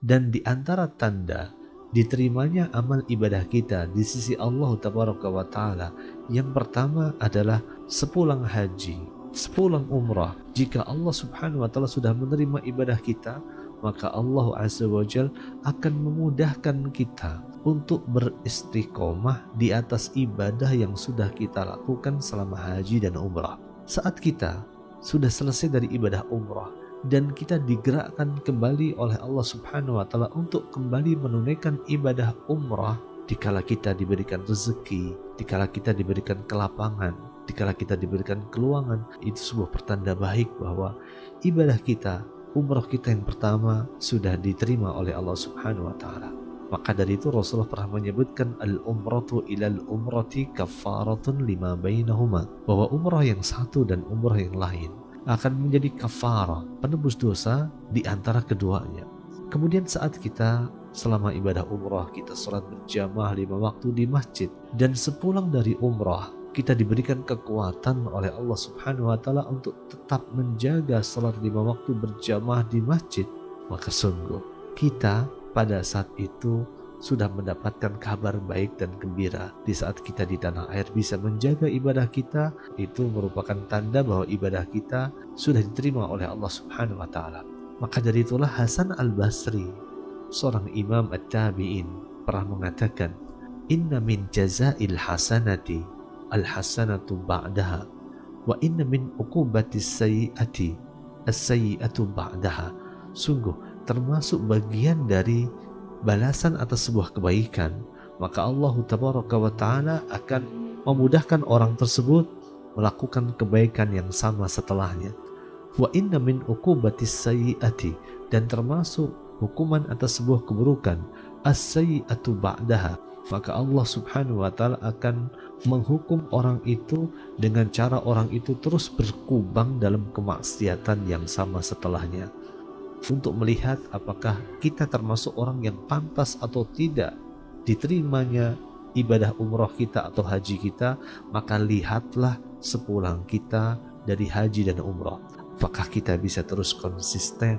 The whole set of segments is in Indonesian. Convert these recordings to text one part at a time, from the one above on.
Dan di antara tanda diterimanya amal ibadah kita di sisi Allah Tabaraka wa Ta'ala, yang pertama adalah sepulang haji, sepulang umrah. Jika Allah Subhanahu wa Ta'ala sudah menerima ibadah kita, maka Allah Azza wa Jal akan memudahkan kita untuk beristiqomah di atas ibadah yang sudah kita lakukan selama haji dan umrah. Saat kita sudah selesai dari ibadah umrah dan kita digerakkan kembali oleh Allah Subhanahu wa Ta'ala untuk kembali menunaikan ibadah umrah, dikala kita diberikan rezeki, dikala kita diberikan kelapangan, dikala kita diberikan keluangan, itu sebuah pertanda baik bahwa ibadah kita, umrah kita yang pertama sudah diterima oleh Allah Subhanahu wa Ta'ala. Maka dari itu Rasulullah pernah menyebutkan al-umratu ilal umrati kafaratun lima bainahuma, bahwa umrah yang satu dan umrah yang lain akan menjadi kafarah, penebus dosa di antara keduanya. Kemudian saat kita selama ibadah umrah, kita sholat berjamaah 5 waktu di masjid, dan sepulang dari umrah kita diberikan kekuatan oleh Allah Subhanahu wa Ta'ala untuk tetap menjaga sholat 5 waktu berjamaah di masjid, maka sungguh kita pada saat itu sudah mendapatkan kabar baik dan gembira. Di saat kita di tanah air bisa menjaga ibadah kita, itu merupakan tanda bahwa ibadah kita sudah diterima oleh Allah Subhanahu wa Ta'ala. Maka dari itulah Hasan al-Basri, seorang imam at-tabi'in, pernah mengatakan, inna min jazail hasanati al-hasanatu ba'daha, wa inna min uqubatis sayyi'ati as-sayyi'atu ba'daha. Sungguh termasuk bagian dari balasan atas sebuah kebaikan, maka Allah Tabaraka wa Ta'ala akan memudahkan orang tersebut melakukan kebaikan yang sama setelahnya. Wa inna min uqubatis sayyi'ati, dan termasuk hukuman atas sebuah keburukan, as-sayyi'atu ba'daha, maka Allah Subhanahu wa Ta'ala akan menghukum orang itu dengan cara orang itu terus berkubang dalam kemaksiatan yang sama setelahnya, untuk melihat apakah kita termasuk orang yang pantas atau tidak diterimanya ibadah umrah kita atau haji kita. Maka lihatlah sepulang kita dari haji dan umrah, apakah kita bisa terus konsisten,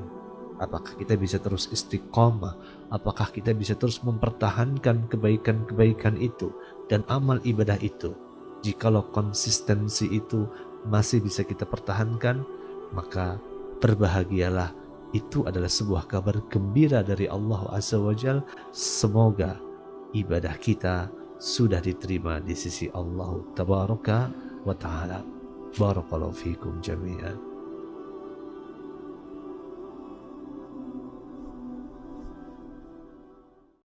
apakah kita bisa terus istiqomah, apakah kita bisa terus mempertahankan kebaikan-kebaikan itu dan amal ibadah itu. Jikalau konsistensi itu masih bisa kita pertahankan, maka berbahagialah. Itu adalah sebuah kabar gembira dari Allah Azza wa Jal. Semoga ibadah kita sudah diterima di sisi Allah Tabaraka wa Ta'ala. Barakallahu fikum jami'an.